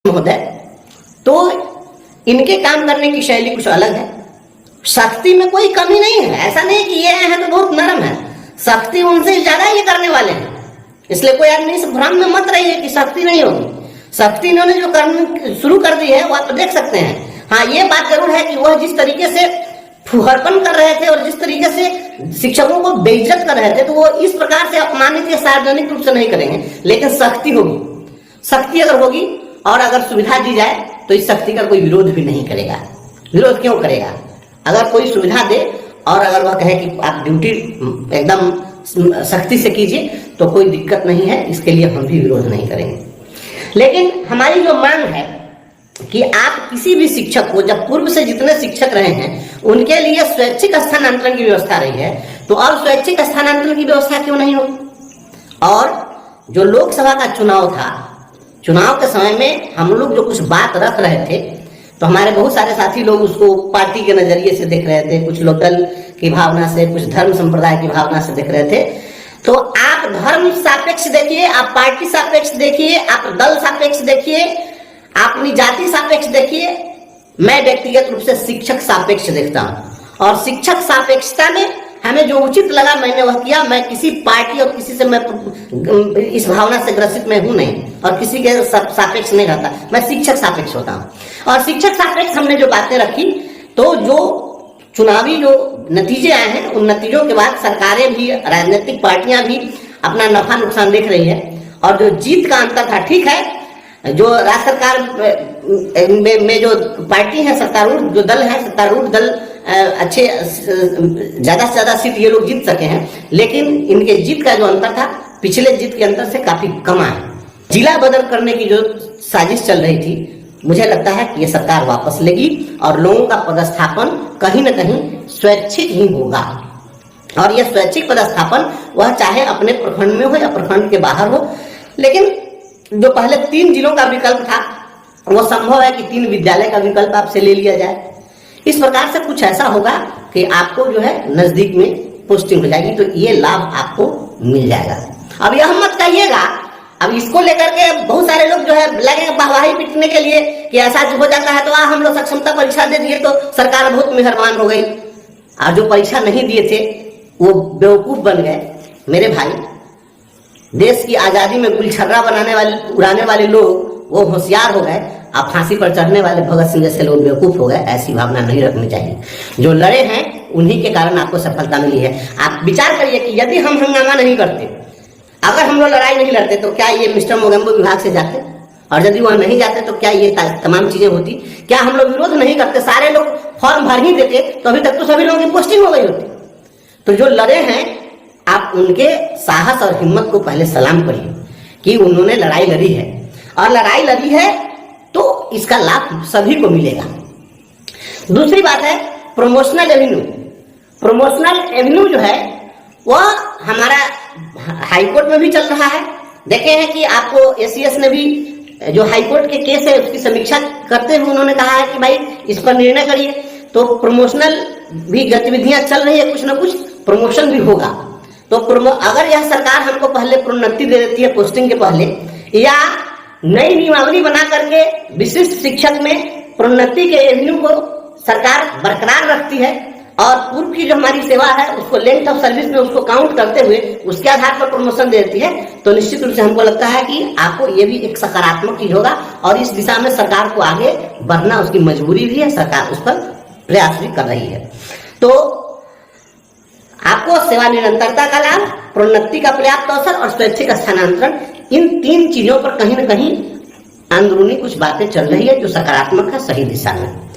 महोदय, तो इनके काम करने की शैली कुछ अलग है। शक्ति में कोई कमी नहीं है, ऐसा नहीं कि ये हैं तो बहुत नरम है, शक्ति उनसे ज्यादा ये करने वाले हैं। इसलिए कोई आदमी इस भ्रम में मत रहिए कि शक्ति नहीं होगी। शक्ति इन्होंने जो करनी शुरू कर दी है वो आप देख सकते हैं। हाँ, ये बात जरूर है कि वह जिस तरीके से फुहरपन कर रहे थे और जिस तरीके से शिक्षकों को बेइज्जत कर रहे थे, तो वो इस प्रकार से अपमानित या सार्वजनिक रूप से नहीं करेंगे। लेकिन शक्ति होगी, शक्ति अगर होगी और अगर सुविधा दी जाए तो इस शक्ति का कोई विरोध भी नहीं करेगा। विरोध क्यों करेगा? अगर कोई सुविधा दे और अगर वह कहे कि आप ड्यूटी एकदम सख्ती से कीजिए तो कोई दिक्कत नहीं है, इसके लिए हम भी विरोध नहीं करेंगे। लेकिन हमारी जो मांग है कि आप किसी भी शिक्षक को, जब पूर्व से जितने शिक्षक रहे हैं उनके लिए स्वैच्छिक स्थानांतरण की व्यवस्था रही है, तो और स्वैच्छिक स्थानांतरण की व्यवस्था क्यों नहीं होगी? और जो लोकसभा का चुनाव था, चुनाव के समय में हम लोग जो कुछ बात रख रहे थे, तो हमारे बहुत सारे साथी लोग उसको पार्टी के नजरिए से देख रहे थे, कुछ लोग दल की भावना से, कुछ धर्म संप्रदाय की भावना से देख रहे थे। तो आप धर्म सापेक्ष देखिए, आप पार्टी सापेक्ष देखिए, आप दल सापेक्ष देखिए, आप अपनी जाति सापेक्ष देखिए। मैं व्यक्तिगत रूप से शिक्षक सापेक्ष देखता हूँ और शिक्षक सापेक्षता में हमें जो उचित लगा मैंने वह किया। मैं किसी पार्टी और किसी से मैं इस भावना से ग्रसित मैं हूं नहीं और किसी के सापेक्ष नहीं रहता, मैं शिक्षक सापेक्ष होता हूं। और शिक्षक सापेक्ष हमने जो बातें रखी, तो जो चुनावी जो नतीजे आए हैं उन नतीजों के बाद सरकारें भी, राजनीतिक पार्टियां भी अपना नफा नुकसान देख रही है। और जो जीत का अंतर था, ठीक है, जो राज्य सरकार में जो पार्टी है, सत्तारूढ़ जो दल है, सत्तारूढ़ दल अच्छे ज्यादा से ज्यादा सीट ये लोग जीत सके हैं, लेकिन इनके जीत का जो अंतर था पिछले जीत के अंतर से काफी कम है। जिला बदल करने की जो साजिश चल रही थी, मुझे लगता है कि ये सरकार वापस लेगी और लोगों का पदस्थापन कहीं न कहीं स्वैच्छिक ही होगा। और यह स्वैच्छिक पदस्थापन वह चाहे अपने प्रखंड में हो या प्रखंड के बाहर हो। लेकिन जो पहले 3 जिलों का विकल्प था, वो संभव है कि 3 विद्यालय का विकल्प आपसे ले लिया जाए। इस प्रकार से कुछ ऐसा होगा कि आपको जो है नजदीक में पोस्टिंग हो जाएगी, तो ये लाभ आपको मिल जाएगा। अब यह मत कहिएगा, अब इसको लेकर के बहुत सारे लोग जो है लगेंगे वाहवाही पीटने के लिए कि ऐसा हो जाता है तो हम लोग सक्षमता परीक्षा दे दिए तो सरकार बहुत मेहरबान हो गई, और जो परीक्षा नहीं दिए थे वो बेवकूफ बन गए। मेरे भाई, देश की आजादी में गुलछर्रा उड़ाने वाले लोग वो होशियार हो गए, अब फांसी पर चढ़ने वाले भगत सिंह जैसे लोग बेवकूफ हो गए। ऐसी भावना नहीं रखनी चाहिए। जो लड़े हैं उन्हीं के कारण आपको सफलता मिली है। आप विचार करिए कि यदि हम हंगामा नहीं करते, अगर हम लोग लड़ाई नहीं लड़ते, तो क्या ये मिस्टर मोगेम्बो विभाग से जाते? और यदि वह नहीं जाते तो क्या ये तमाम चीजें होती? क्या हम लोग विरोध नहीं करते, सारे लोग फॉर्म भर ही देते, तो अभी तक तो सभी लोगों की पोस्टिंग हो गई होती। तो जो लड़े हैं, आप उनके साहस और हिम्मत को पहले सलाम करिए कि उन्होंने लड़ाई लड़ी है, और लड़ाई लड़ी है तो इसका लाभ सभी को मिलेगा। दूसरी बात है प्रमोशनल एवेन्यू। प्रमोशनल एवेन्यू जो है वह हमारा हाईकोर्ट में भी चल रहा है। देखे हैं कि आपको एसीएस ने भी जो हाईकोर्ट के केस है उसकी समीक्षा करते हुए उन्होंने कहा है कि भाई इस पर निर्णय करिए। तो प्रमोशनल भी गतिविधियां चल रही है, कुछ ना कुछ प्रमोशन भी होगा। तो अगर यह सरकार हमको पहले प्रोन्नति दे देती है पोस्टिंग के पहले, या नई नियमावली बना करके विशिष्ट शिक्षक में प्रोन्नति के एवेन्यू को सरकार बरकरार रखती है, और पूर्व की जो हमारी सेवा है उसको लेंथ ऑफ सर्विस में उसको काउंट करते हुए उसके आधार पर प्रमोशन दे देती है, तो निश्चित रूप से हमको लगता है कि आपको ये भी एक सकारात्मक चीज होगा। और इस दिशा में सरकार को आगे बढ़ना उसकी मजबूरी भी है, सरकार उस पर प्रयास भी कर रही है। तो आपको सेवा निरंतरता का लाभ, प्रोन्नति का पर्याप्त अवसर और स्वैच्छिक स्थानांतरण, इन 3 चीजों पर कहीं न कहीं अंदरूनी कुछ बातें चल रही है जो सकारात्मक है, सही दिशा में।